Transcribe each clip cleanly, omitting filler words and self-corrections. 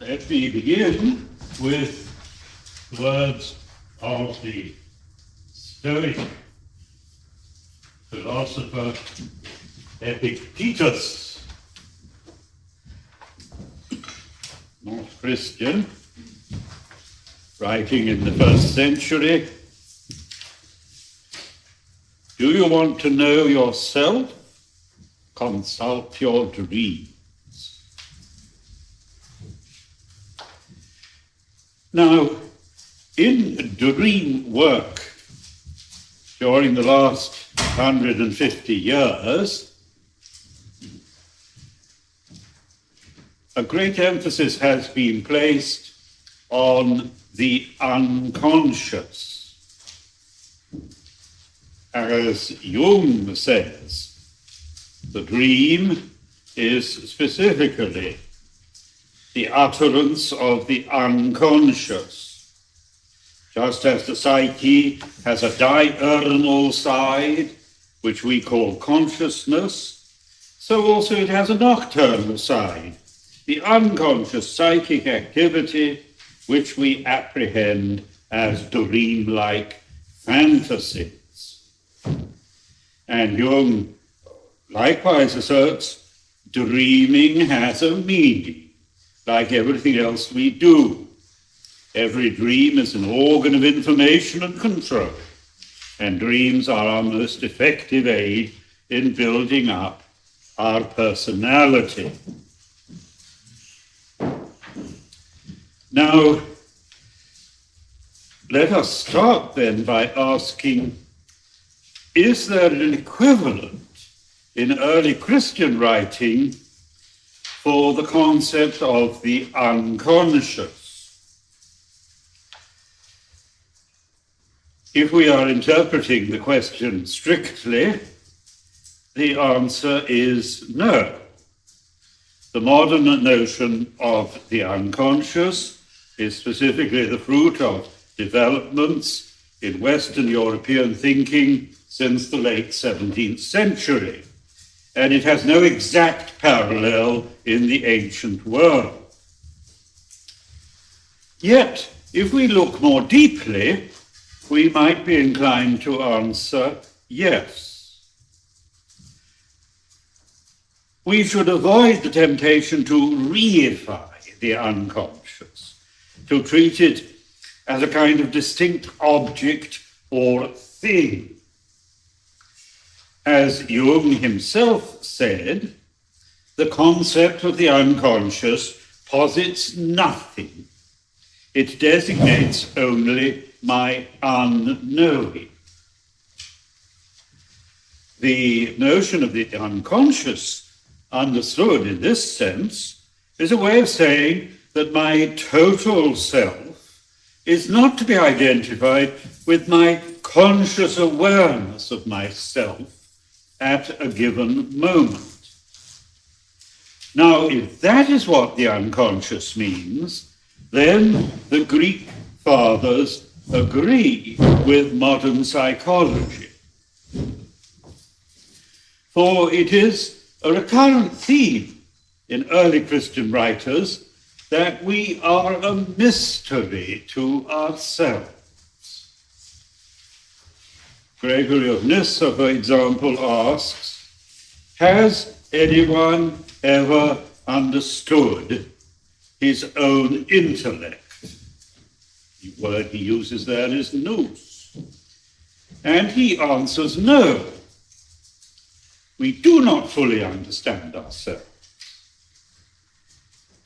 Let me begin with the words of the Stoic philosopher Epictetus, not Christian, writing in the 1st century. Do you want to know yourself? Consult your dreams. Now, in dream work during the last 150 years, a great emphasis has been placed on the unconscious. As Jung says, the dream is specifically the utterance of the unconscious. Just as the psyche has a diurnal side, which we call consciousness, so also it has a nocturnal side, the unconscious psychic activity, which we apprehend as dream-like fantasies. And Jung likewise asserts dreaming has a meaning, like everything else we do. Every dream is an organ of information and control, and dreams are our most effective aid in building up our personality. Now, let us start then by asking, is there an equivalent in early Christian writing for the concept of the unconscious? If we are interpreting the question strictly, the answer is no. The modern notion of the unconscious is specifically the fruit of developments in Western European thinking since the late 17th century, and it has no exact parallel in the ancient world. Yet, if we look more deeply, we might be inclined to answer yes. We should avoid the temptation to reify the unconscious, to treat it as a kind of distinct object or thing. As Jung himself said, the concept of the unconscious posits nothing. It designates only my unknowing. The notion of the unconscious, understood in this sense, is a way of saying that my total self is not to be identified with my conscious awareness of myself at a given moment. Now, if that is what the unconscious means, then the Greek fathers agree with modern psychology. For it is a recurrent theme in early Christian writers that we are a mystery to ourselves. Gregory of Nyssa, for example, asks, has anyone ever understood his own intellect? The word he uses there is nous. And he answers no. We do not fully understand ourselves.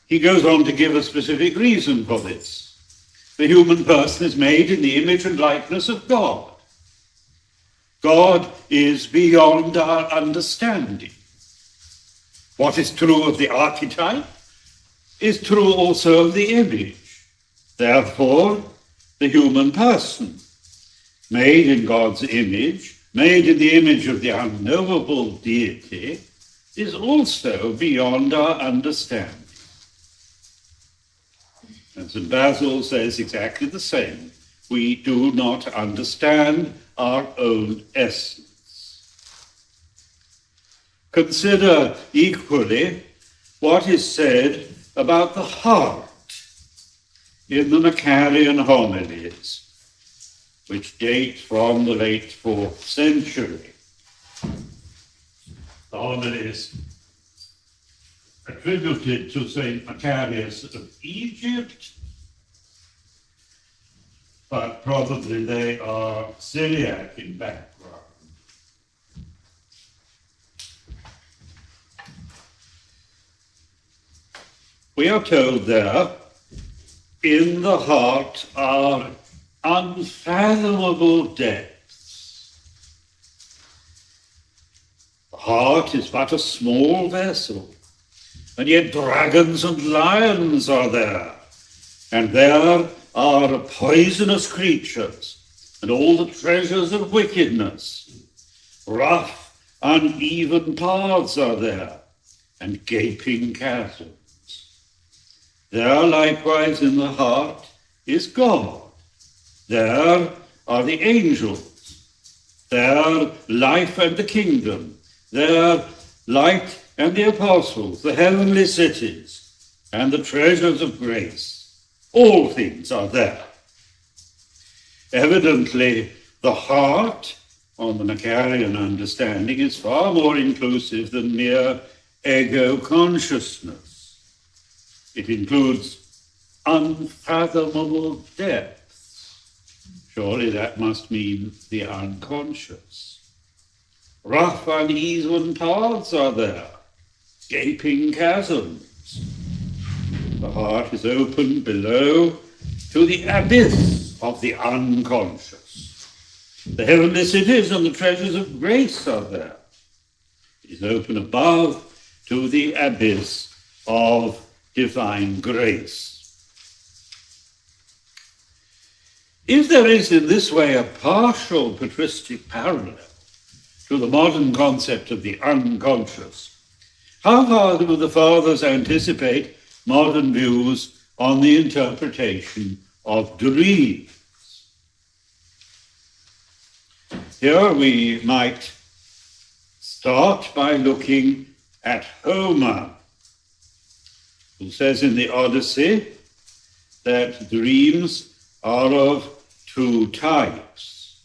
He goes on to give a specific reason for this. The human person is made in the image and likeness of God. God is beyond our understanding. What is true of the archetype is true also of the image. Therefore, the human person, made in God's image, made in the image of the unknowable deity, is also beyond our understanding. And St. Basil says exactly the same. We do not understand our own essence. Consider equally what is said about the heart in the Macarian homilies, which date from the late 4th century. The homilies attributed to St. Macarius of Egypt, but probably they are Syriac in background. We are told there, in the heart are unfathomable depths. The heart is but a small vessel, and yet dragons and lions are there, and there are poisonous creatures, and all the treasures of wickedness. Rough, uneven paths are there, and gaping chasms. There likewise in the heart is God. There are the angels. There life and the kingdom. There light and the apostles, the heavenly cities, and the treasures of grace. All things are there. Evidently, the heart, on the Macarian understanding, is far more inclusive than mere ego consciousness. It includes unfathomable depths. Surely that must mean the unconscious. Rough, uneven paths are there, gaping chasms. The heart is open below to the abyss of the unconscious. The heavenly cities and the treasures of grace are there. It is open above to the abyss of divine grace. If there is in this way a partial patristic parallel to the modern concept of the unconscious, how far do the fathers anticipate modern views on the interpretation of dreams? Here we might start by looking at Homer, who says in the Odyssey that dreams are of two types,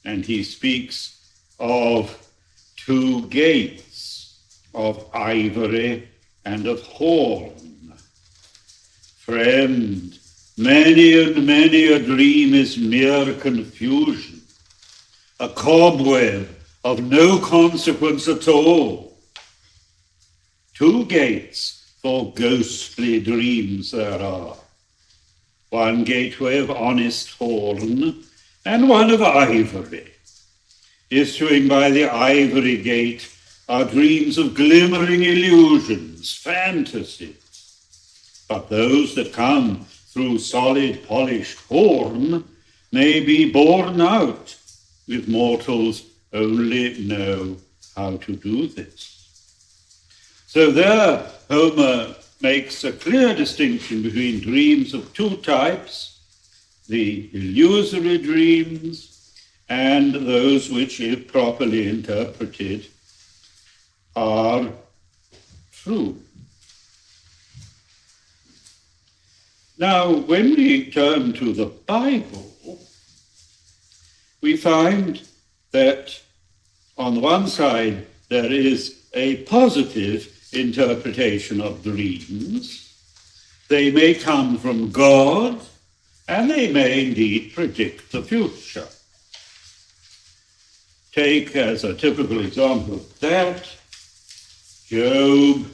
and he speaks of two gates, of ivory and of horn. Friend, many and many a dream is mere confusion, a cobweb of no consequence at all. Two gates for ghostly dreams there are, one gateway of honest horn, and one of ivory. Issuing by the ivory gate are dreams of glimmering illusions, fantasies. But those that come through solid polished horn may be borne out, if mortals only know how to do this. So there, Homer makes a clear distinction between dreams of two types, the illusory dreams and those which, if properly interpreted, are true. Now, when we turn to the Bible, we find that on the one side there is a positive interpretation of dreams. They may come from God, and they may indeed predict the future. Take as a typical example of that, Job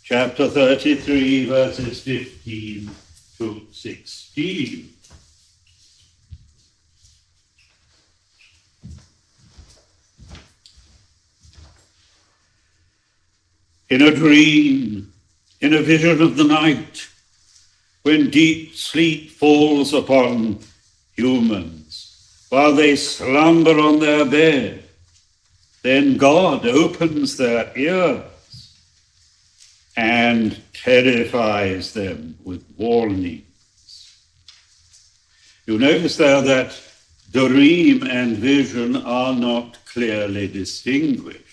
chapter 33, verses 15 to 16. In a dream, in a vision of the night, when deep sleep falls upon humans, while they slumber on their bed, then God opens their ears and terrifies them with warnings. You notice there that dream and vision are not clearly distinguished.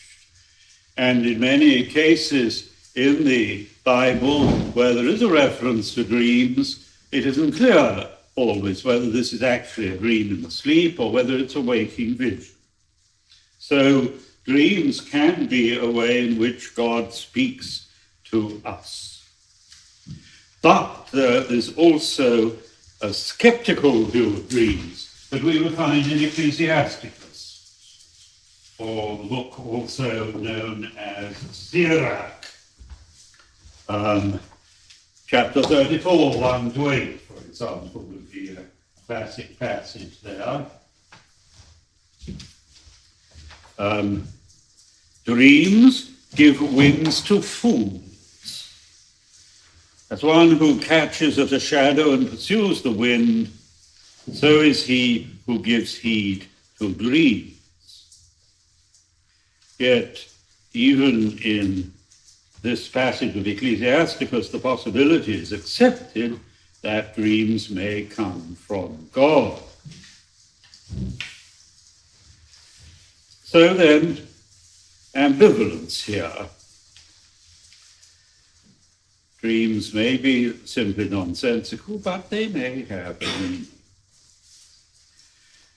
And in many cases in the Bible where there is a reference to dreams, it isn't clear always whether this is actually a dream in the sleep or whether it's a waking vision. So dreams can be a way in which God speaks to us. But there is also a skeptical view of dreams that we will find in Ecclesiasticus, or the book also known as Sirach. Chapter 34, 1 to 8, for example, would be a classic passage there. Dreams give wings to fools. As one who catches at a shadow and pursues the wind, so is he who gives heed to dreams. Yet, even in this passage of Ecclesiasticus, the possibility is accepted that dreams may come from God. So then, ambivalence here. Dreams may be simply nonsensical, but they may have a meaning.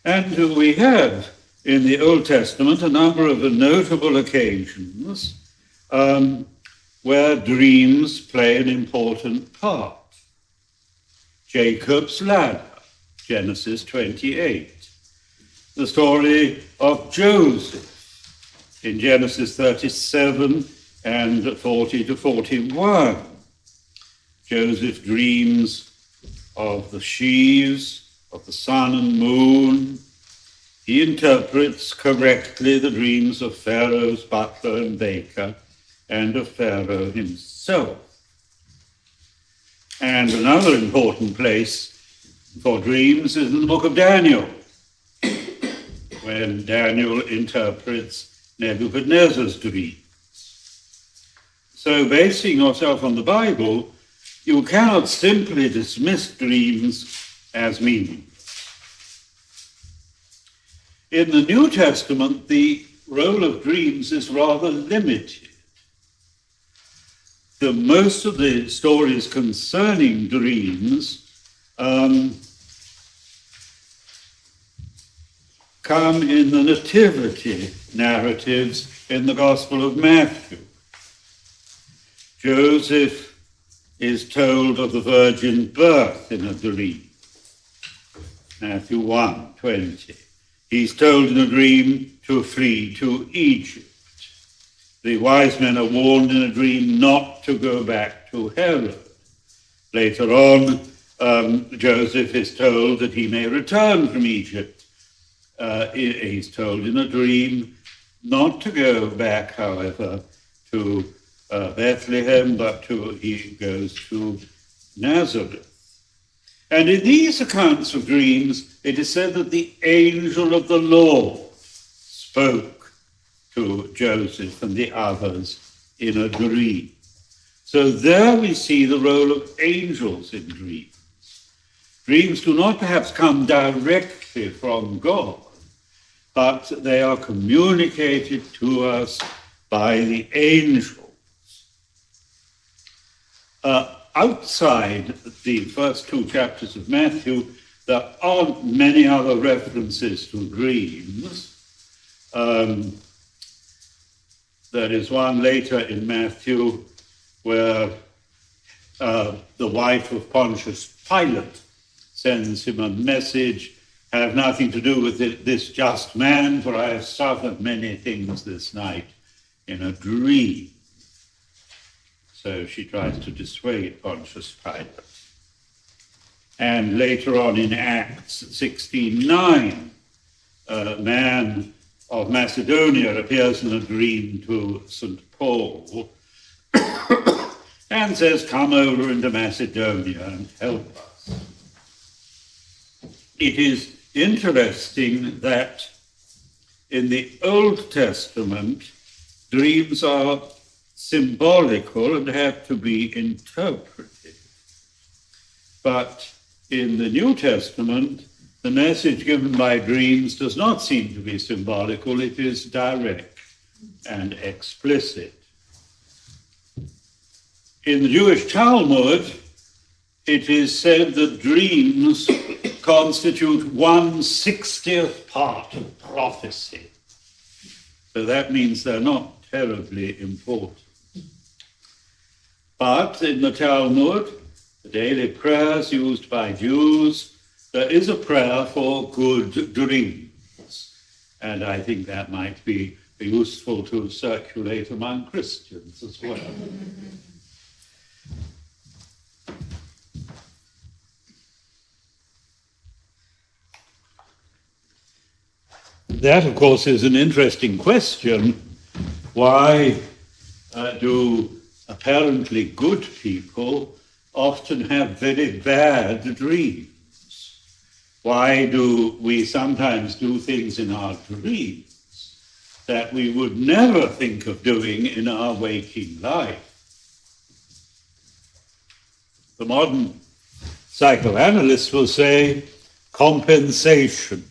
And we have in the Old Testament a number of notable occasions where dreams play an important part. Jacob's ladder, Genesis 28. The story of Joseph in Genesis 37 and 40 to 41. Joseph dreams of the sheaves, of the sun and moon. He interprets correctly the dreams of Pharaoh's butler and baker and of Pharaoh himself. And another important place for dreams is in the book of Daniel, when Daniel interprets Nebuchadnezzar's dreams. So basing yourself on the Bible, you cannot simply dismiss dreams as meaningless. In the New Testament, the role of dreams is rather limited. Most of the stories concerning dreams come in the nativity narratives in the Gospel of Matthew. Joseph is told of the virgin birth in a dream. Matthew 1:20. He's told in a dream to flee to Egypt. The wise men are warned in a dream not to go back to Herod. Later on, Joseph is told that he may return from Egypt. He's told in a dream not to go back, however, to Bethlehem, but he goes to Nazareth. And in these accounts of dreams, it is said that the angel of the Lord spoke to Joseph and the others in a dream. So there we see the role of angels in dreams. Dreams do not perhaps come directly from God, but they are communicated to us by the angels. Outside the first two chapters of Matthew, there aren't many other references to dreams. There is one later in Matthew where the wife of Pontius Pilate sends him a message, "Have nothing to do with this just man, for I have suffered many things this night in a dream." So she tries to dissuade Pontius Pilate. And later on in Acts 16:9, a man of Macedonia appears in a dream to St. Paul and says, "Come over into Macedonia and help us." It is interesting that in the Old Testament, dreams are symbolical and have to be interpreted. But in the New Testament, the message given by dreams does not seem to be symbolical. It is direct and explicit. In the Jewish Talmud, it is said that dreams constitute 1/60th part of prophecy. So that means they're not terribly important. But in the Talmud, the daily prayers used by Jews, there is a prayer for good dreams. And I think that might be useful to circulate among Christians as well. That, of course, is an interesting question. Why do apparently good people often have very bad dreams? Why do we sometimes do things in our dreams that we would never think of doing in our waking life? The modern psychoanalyst will say compensation.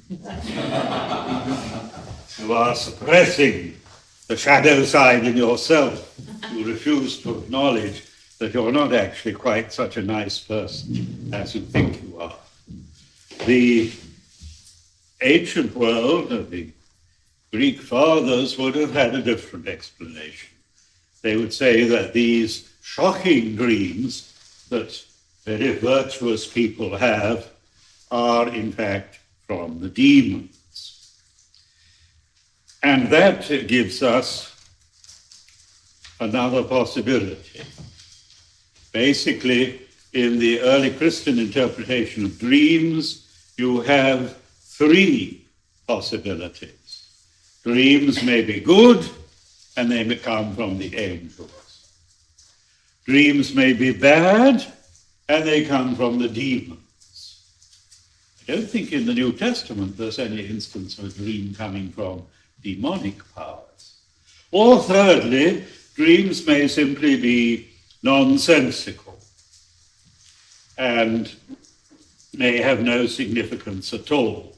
You are suppressing the shadow side in yourself. You refuse to acknowledge that you're not actually quite such a nice person as you think you are. The ancient world of the Greek fathers would have had a different explanation. They would say that these shocking dreams that very virtuous people have are in fact from the demons. And that gives us another possibility. Basically, in the early Christian interpretation of dreams, you have three possibilities. Dreams may be good, and they may come from the angels. Dreams may be bad, and they come from the demons. I don't think in the New Testament there's any instance of a dream coming from demonic powers. Or thirdly, dreams may simply be nonsensical and may have no significance at all.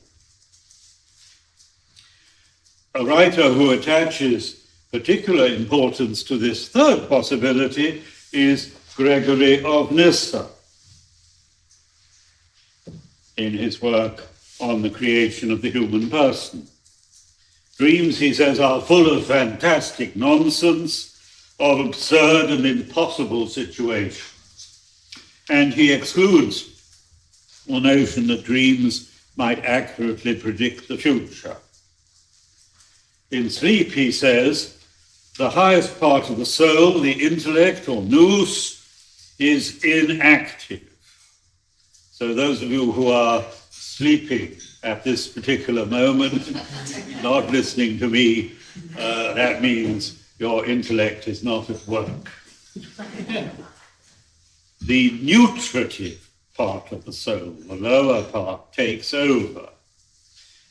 A writer who attaches particular importance to this third possibility is Gregory of Nyssa in his work on the creation of the human person. Dreams, he says, are full of fantastic nonsense, of absurd and impossible situations. And he excludes the notion that dreams might accurately predict the future. In sleep, he says, the highest part of the soul, the intellect or nous, is inactive. So those of you who are sleeping at this particular moment, not listening to me, that means your intellect is not at work. The nutritive part of the soul, the lower part, takes over.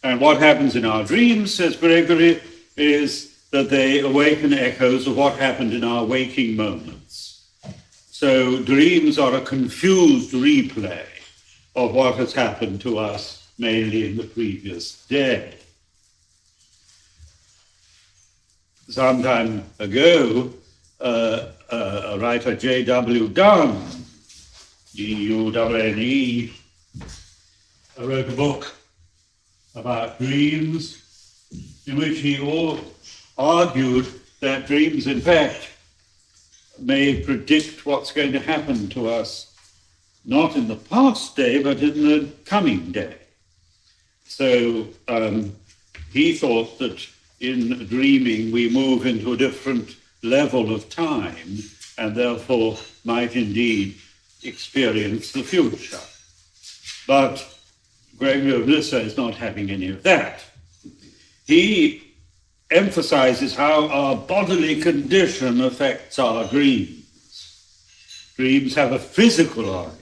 And what happens in our dreams, says Gregory, is that they awaken echoes of what happened in our waking moments. So dreams are a confused replay of what has happened to us mainly in the previous day. Some time ago, a writer, J.W. Dunn, D-U-N-N-E, wrote a book about dreams in which he argued that dreams, in fact, may predict what's going to happen to us, not in the past day, but in the coming day. So he thought that in dreaming we move into a different level of time and therefore might indeed experience the future. But Gregory of Nyssa is not having any of that. He emphasizes how our bodily condition affects our dreams. Dreams have a physical origin.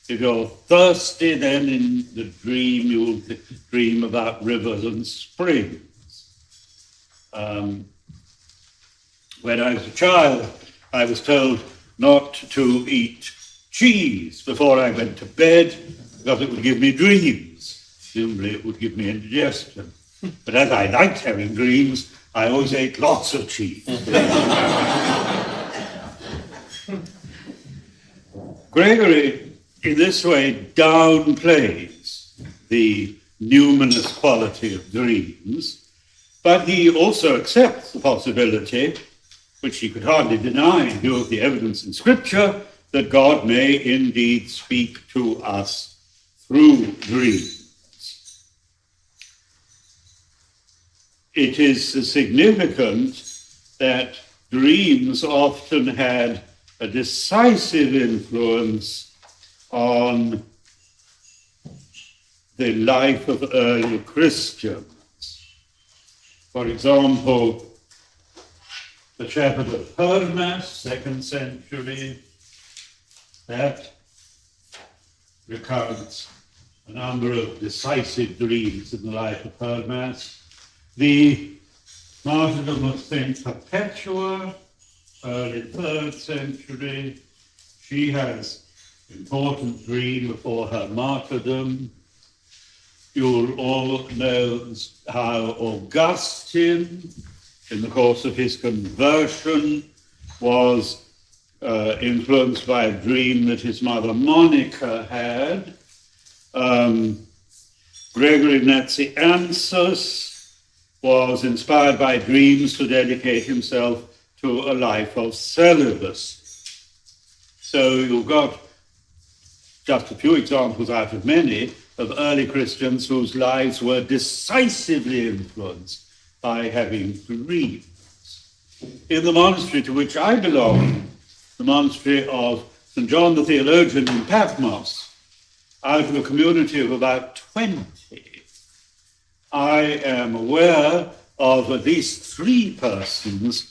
If you're thirsty, then in the dream you'll dream about rivers and springs. When I was a child, I was told not to eat cheese before I went to bed because it would give me dreams. Presumably it would give me indigestion. But as I liked having dreams, I always ate lots of cheese. Gregory, in this way, downplays the numinous quality of dreams, but he also accepts the possibility, which he could hardly deny in view of the evidence in Scripture, that God may indeed speak to us through dreams. It is significant that dreams often had a decisive influence on the life of early Christians. For example, the Shepherd of Hermas, 2nd century, that recounts a number of decisive dreams in the life of Hermas. The martyrdom of Saint Perpetua, early 3rd century. She has important dream before her martyrdom. You'll all know how Augustine, in the course of his conversion, was influenced by a dream that his mother Monica had. Gregory Nazianzus was inspired by dreams to dedicate himself to a life of celibacy. So you've got just a few examples out of many of early Christians whose lives were decisively influenced by having dreams. In the monastery to which I belong, the monastery of St. John the Theologian in Patmos, out of a community of about 20, I am aware of at least 3 persons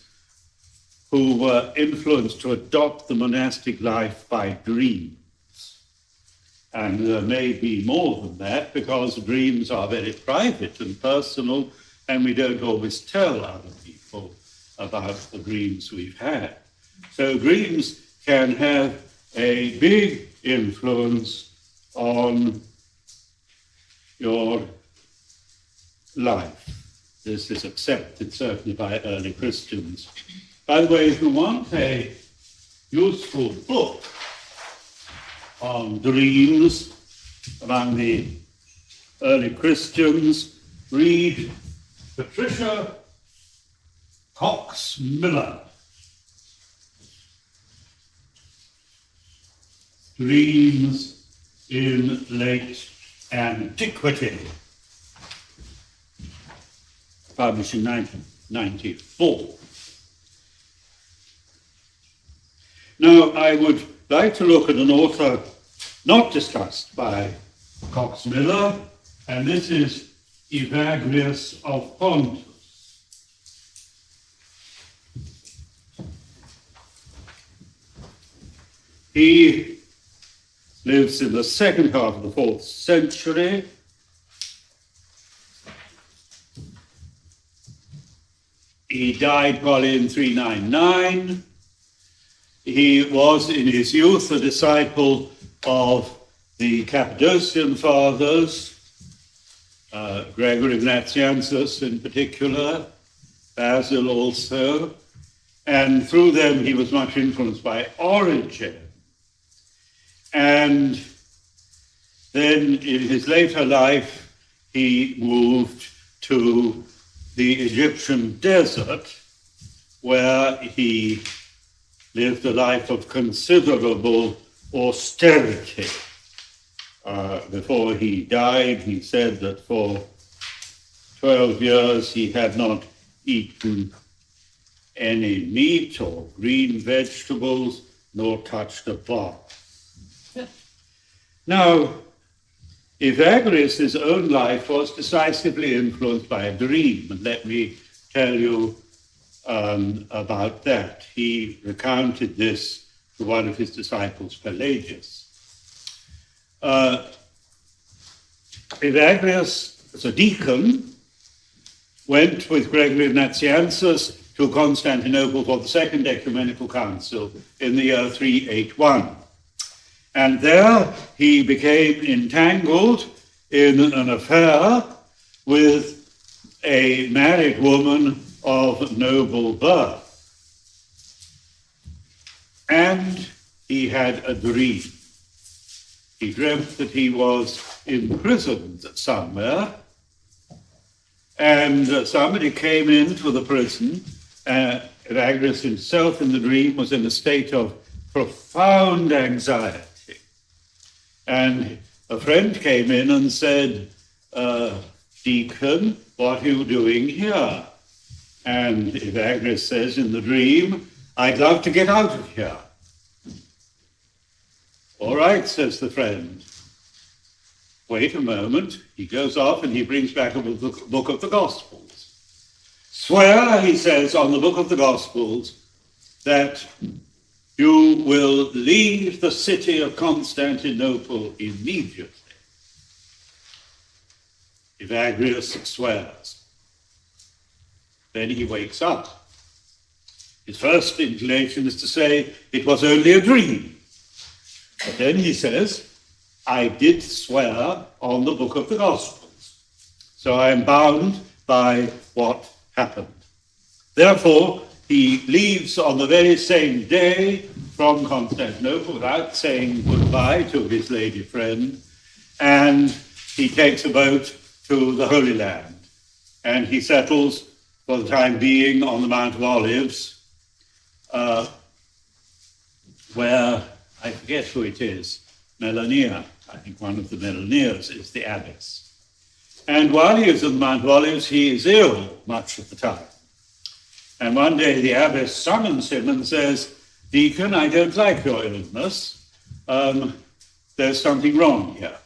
who were influenced to adopt the monastic life by dreams. And there may be more than that, because dreams are very private and personal, and we don't always tell other people about the dreams we've had. So dreams can have a big influence on your life. This is accepted certainly by early Christians. By the way, if you want a useful book on dreams among the early Christians, read Patricia Cox Miller, Dreams in Late Antiquity, published in 1994. Now, I would like to look at an author not discussed by Cox Miller, and this is Evagrius of Pontus. He lives in the second half of the 4th century. He died probably in 399. He was in his youth a disciple of the Cappadocian fathers, Gregory of Nazianzus in particular, Basil also, and through them he was much influenced by Origen. And then in his later life, he moved to the Egyptian desert, where he lived a life of considerable austerity. Before he died, he said that for 12 years he had not eaten any meat or green vegetables, nor touched a bath. Now, Evagrius' own life was decisively influenced by a dream, and let me tell you about that. He recounted this to one of his disciples, Pelagius. Evagrius, as a deacon, went with Gregory of Nazianzus to Constantinople for the Second Ecumenical Council in the year 381. And there he became entangled in an affair with a married woman of noble birth. And he had a dream. He dreamt that he was imprisoned somewhere, and somebody came into the prison. Evagrius himself in the dream was in a state of profound anxiety. And a friend came in and said, "Deacon, what are you doing here?" And Evagrius says in the dream, "I'd love to get out of here." "All right," says the friend. Wait a moment. He goes off and he brings back a book of the Gospels. "Swear," he says, "on the book of the Gospels that you will leave the city of Constantinople immediately." Evagrius swears. Then he wakes up. His first inclination is to say it was only a dream. But then he says, "I did swear on the book of the Gospels, so I am bound by what happened." Therefore, he leaves on the very same day from Constantinople without saying goodbye to his lady friend, and he takes a boat to the Holy Land, and he settles for the time being on the Mount of Olives, where, I forget who it is, Melania, I think one of the Melanias is the abbess. And while he is on the Mount of Olives, he is ill much of the time. And one day the abbess summons him and says, "Deacon, I don't like your illness. There's something wrong here.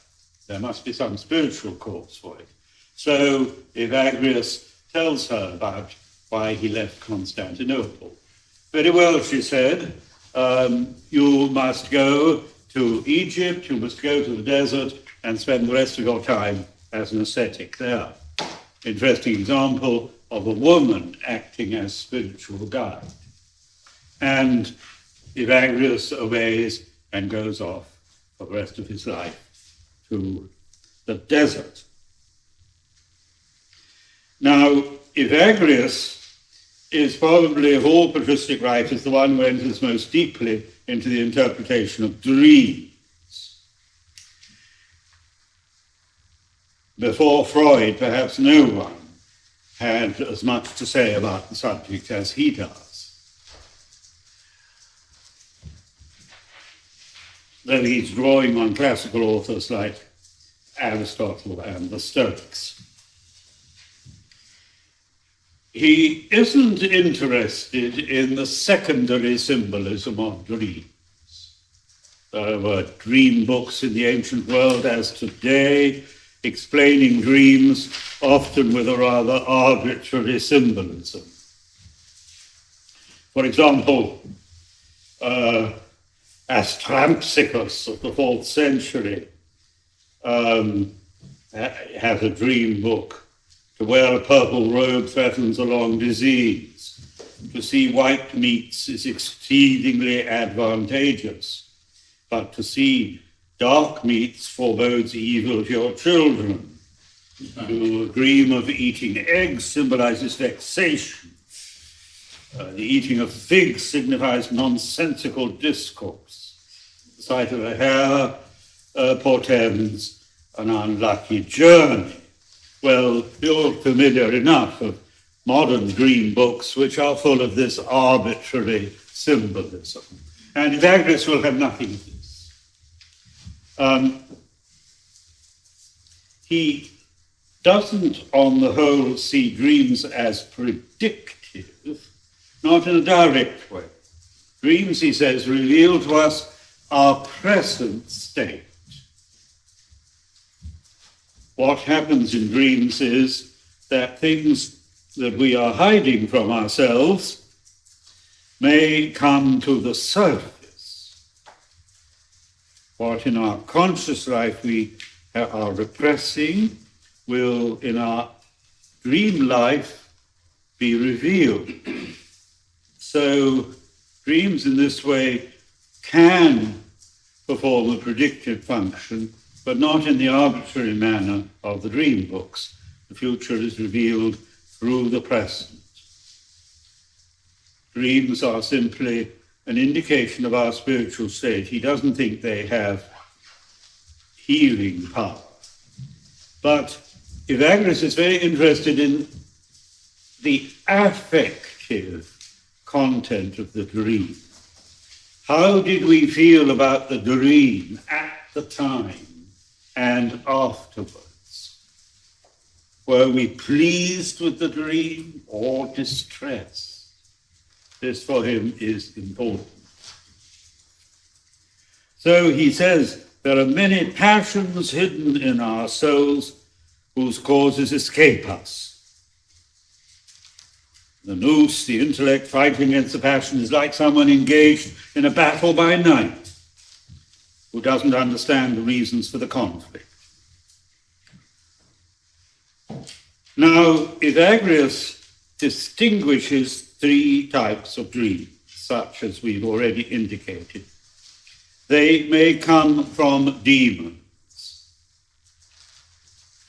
There must be some spiritual cause for it." So Evagrius tells her about why he left Constantinople. "Very well," she said, "you must go to Egypt, you must go to the desert and spend the rest of your time as an ascetic there." Interesting example of a woman acting as spiritual guide. And Evagrius obeys and goes off for the rest of his life to the desert. Now, Evagrius is probably, of all patristic writers, the one who enters most deeply into the interpretation of dreams. Before Freud, perhaps no one had as much to say about the subject as he does. Though he's drawing on classical authors like Aristotle and the Stoics. He isn't interested in the secondary symbolism of dreams. There were dream books in the ancient world as today, explaining dreams often with a rather arbitrary symbolism. For example, Astrampsicus of the 4th century has a dream book. To wear a purple robe threatens a long disease. To see white meats is exceedingly advantageous. But to see dark meats forebodes evil to your children. To dream of eating eggs symbolizes vexation. The eating of figs signifies nonsensical discourse. The sight of a hare portends an unlucky journey. Well, you're familiar enough of modern dream books which are full of this arbitrary symbolism. And Evagrius will have nothing of this. He doesn't, on the whole, see dreams as predictive, not in a direct way. Dreams, he says, reveal to us our present state. What happens in dreams is that things that we are hiding from ourselves may come to the surface. What in our conscious life we are repressing will, in our dream life, be revealed. So dreams in this way can perform a predictive function, but not in the arbitrary manner of the dream books. The future is revealed through the present. Dreams are simply an indication of our spiritual state. He doesn't think they have healing power. But Evagrius is very interested in the affective content of the dream. How did we feel about the dream at the time and afterwards? Were we pleased with the dream or distressed? This for him is important. So he says, there are many passions hidden in our souls whose causes escape us. The nous, the intellect, fighting against the passion is like someone engaged in a battle by night who doesn't understand the reasons for the conflict. Now, Evagrius distinguishes three types of dreams, such as we've already indicated. They may come from demons.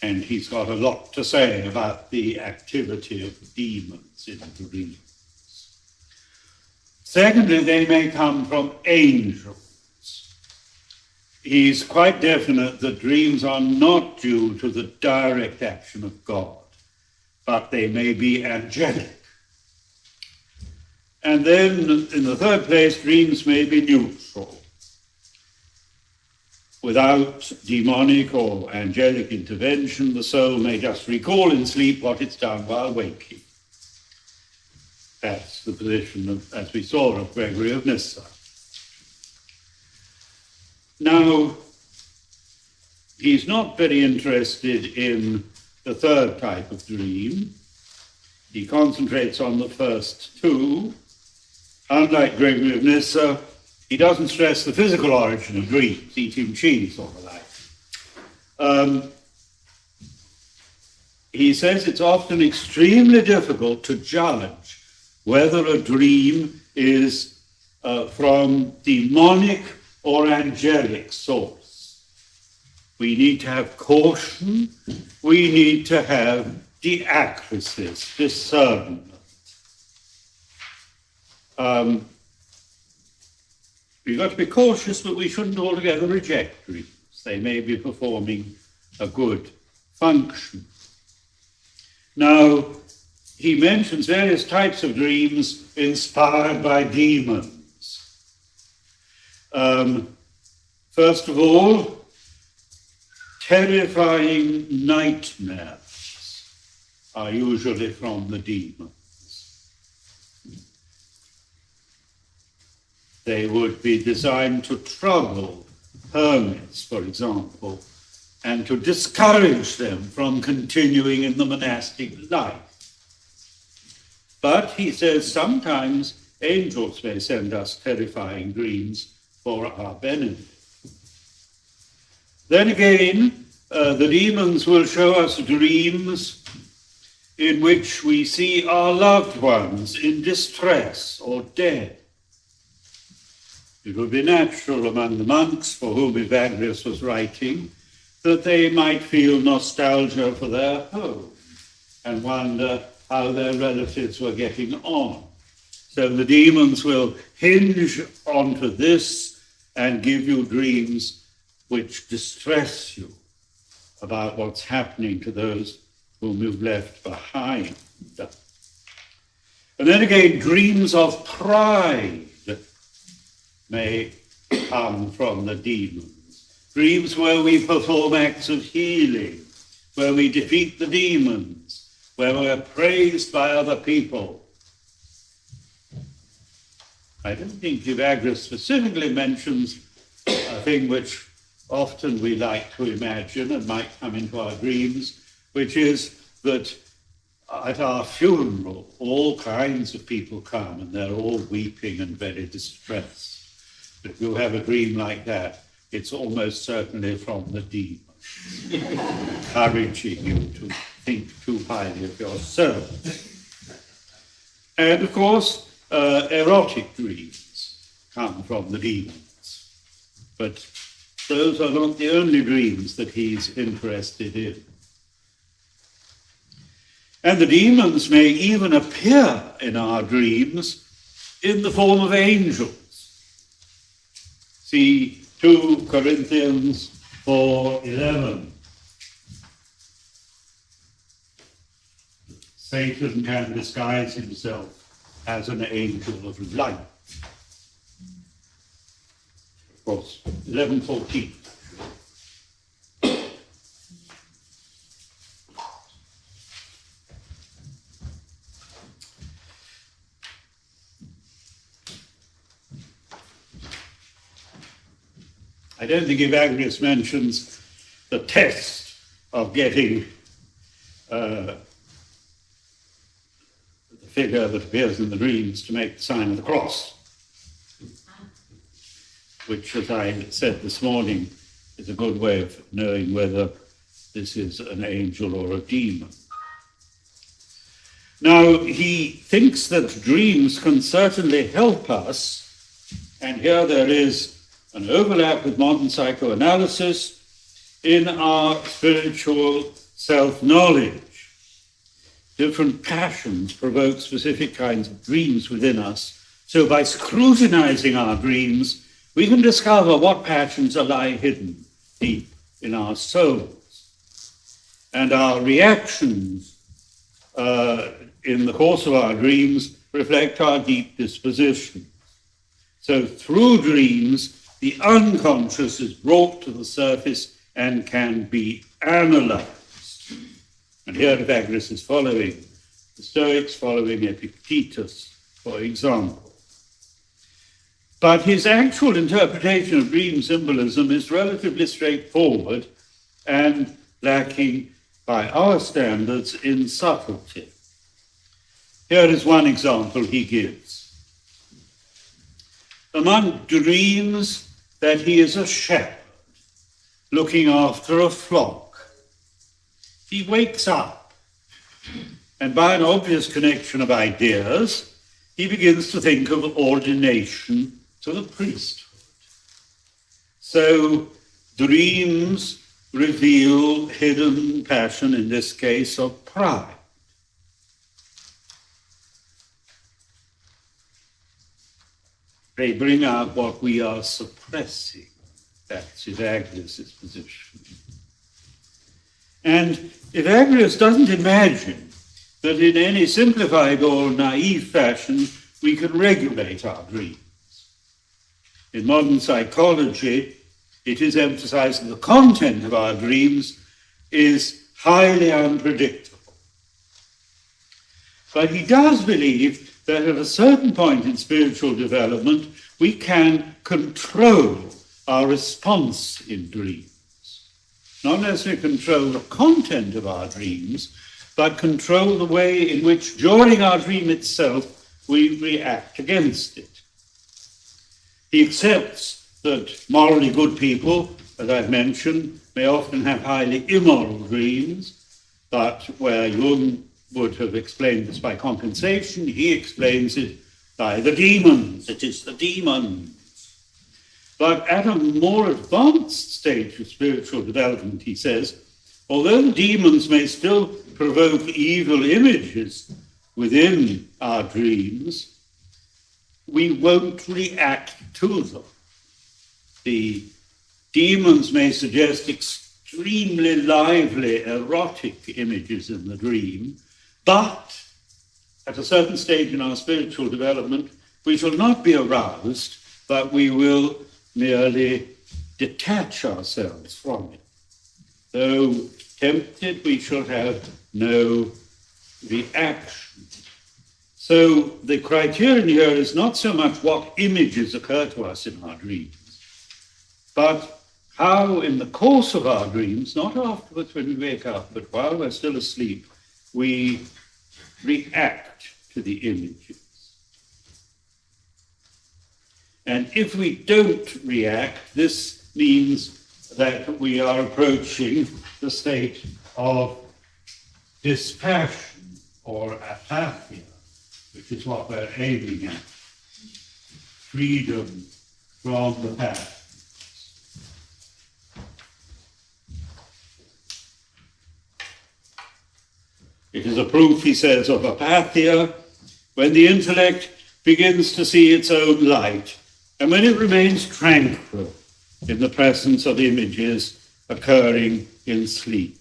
And he's got a lot to say about the activity of demons in dreams. Secondly, they may come from angels. He's quite definite that dreams are not due to the direct action of God, but they may be angelic. And then, in the third place, dreams may be neutral, without demonic or angelic intervention. The soul may just recall in sleep what it's done while waking. That's the position, as we saw, of Gregory of Nyssa. Now, he's not very interested in the third type of dream. He concentrates on the first two. Unlike Gregory of Nyssa, he doesn't stress the physical origin of dreams, eating cheese or the like. He says it's often extremely difficult to judge whether a dream is from demonic or angelic source. We need to have caution. We need to have diacrisis, discernment. We've got to be cautious, but we shouldn't altogether reject dreams. They may be performing a good function. Now, he mentions various types of dreams inspired by demons. First of all, terrifying nightmares are usually from the demons. They would be designed to trouble hermits, for example, and to discourage them from continuing in the monastic life. But he says sometimes angels may send us terrifying dreams for our benefit. Then again, the demons will show us dreams in which we see our loved ones in distress or dead. It would be natural among the monks for whom Evagrius was writing that they might feel nostalgia for their home and wonder how their relatives were getting on. So the demons will hinge onto this and give you dreams which distress you about what's happening to those whom you've left behind. And then again, dreams of pride may come from the demons. Dreams where we perform acts of healing, where we defeat the demons, where we're praised by other people. I don't think Evagrius specifically mentions a thing which often we like to imagine and might come into our dreams, which is that at our funeral, all kinds of people come and they're all weeping and very distressed. If you have a dream like that, it's almost certainly from the demons, encouraging you to think too highly of yourself. And of course, erotic dreams come from the demons. But those are not the only dreams that he's interested in. And the demons may even appear in our dreams in the form of angels. See 2 Corinthians 4:11. Satan can disguise himself as an angel of light. Of course, 11:14. I don't think Evagrius mentions the test of getting the figure that appears in the dreams to make the sign of the cross, which, as I said this morning, is a good way of knowing whether this is an angel or a demon. Now, he thinks that dreams can certainly help us, and here there is an overlap with modern psychoanalysis in our spiritual self-knowledge. Different passions provoke specific kinds of dreams within us. So by scrutinizing our dreams, we can discover what passions lie hidden deep in our souls. And our reactions in the course of our dreams reflect our deep disposition. So through dreams, the unconscious is brought to the surface and can be analyzed. And here Evagrius is following the Stoics, following Epictetus, for example. But his actual interpretation of dream symbolism is relatively straightforward and lacking, by our standards, in subtlety. Here is one example he gives. Among dreams that he is a shepherd looking after a flock, he wakes up, and by an obvious connection of ideas, he begins to think of ordination to the priesthood. So dreams reveal hidden passion, in this case of pride. They bring out what we are suppressing. That's Evagrius' position. And Evagrius doesn't imagine that in any simplified or naive fashion we can regulate our dreams. In modern psychology, it is emphasized that the content of our dreams is highly unpredictable. But he does believe that at a certain point in spiritual development, we can control our response in dreams. Not necessarily control the content of our dreams, but control the way in which, during our dream itself, we react against it. He accepts that morally good people, as I've mentioned, may often have highly immoral dreams, but where Jung would have explained this by compensation, he explains it by the demons. It is the demons. But at a more advanced stage of spiritual development, he says, although the demons may still provoke evil images within our dreams, we won't react to them. The demons may suggest extremely lively, erotic images in the dream, but at a certain stage in our spiritual development, we shall not be aroused, but we will merely detach ourselves from it. Though tempted, we shall have no reaction. So the criterion here is not so much what images occur to us in our dreams, but how in the course of our dreams, not afterwards when we wake up, but while we're still asleep, we react to the images. And if we don't react, this means that we are approaching the state of dispassion or apathia, which is what we're aiming at. Freedom from the past. It is a proof, he says, of apathia when the intellect begins to see its own light and when it remains tranquil in the presence of images occurring in sleep.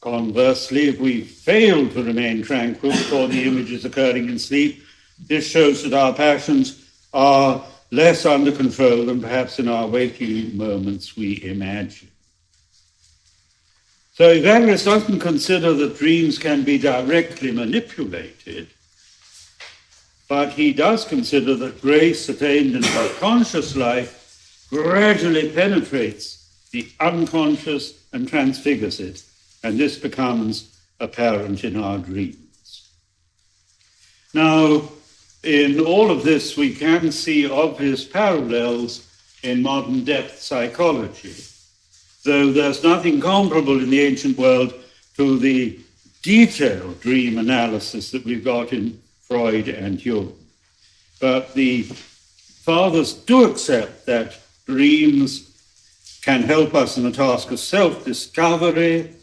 Conversely, if we fail to remain tranquil before the images occurring in sleep, this shows that our passions are less under control than perhaps in our waking moments we imagine. So Evangelist doesn't consider that dreams can be directly manipulated, but he does consider that grace attained in the conscious life gradually penetrates the unconscious and transfigures it, and this becomes apparent in our dreams. Now, in all of this, we can see obvious parallels in modern depth psychology, though there's nothing comparable in the ancient world to the detailed dream analysis that we've got in Freud and Jung. But the fathers do accept that dreams can help us in the task of self-discovery,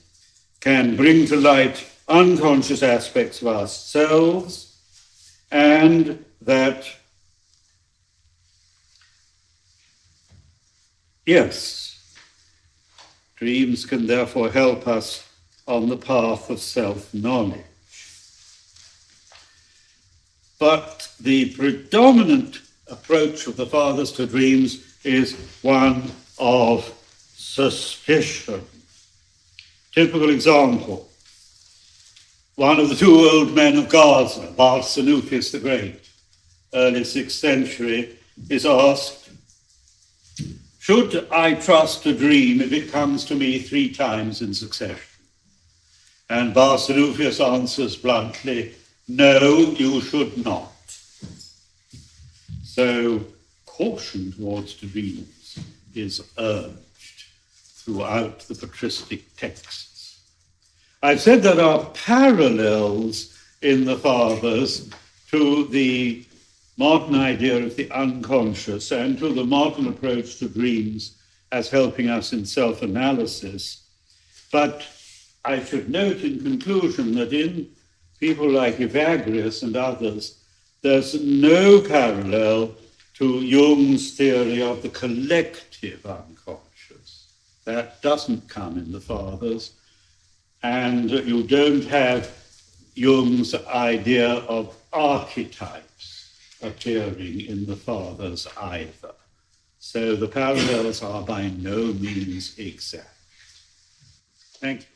can bring to light unconscious aspects of ourselves, and that, yes, dreams can therefore help us on the path of self-knowledge. But the predominant approach of the fathers to dreams is one of suspicion. Typical example, one of the two old men of Gaza, Barsanuphius the Great, early 6th century, is asked, should I trust a dream if it comes to me 3 times in succession? And Barsanuphius answers bluntly, no, you should not. So caution towards dreams is urged throughout the patristic texts. I've said there are parallels in the fathers to the modern idea of the unconscious and to the modern approach to dreams as helping us in self-analysis. But I should note in conclusion that in people like Evagrius and others, there's no parallel to Jung's theory of the collective unconscious. That doesn't come in the fathers. And you don't have Jung's idea of archetypes appearing in the fathers either. So the parallels are by no means exact. Thank you.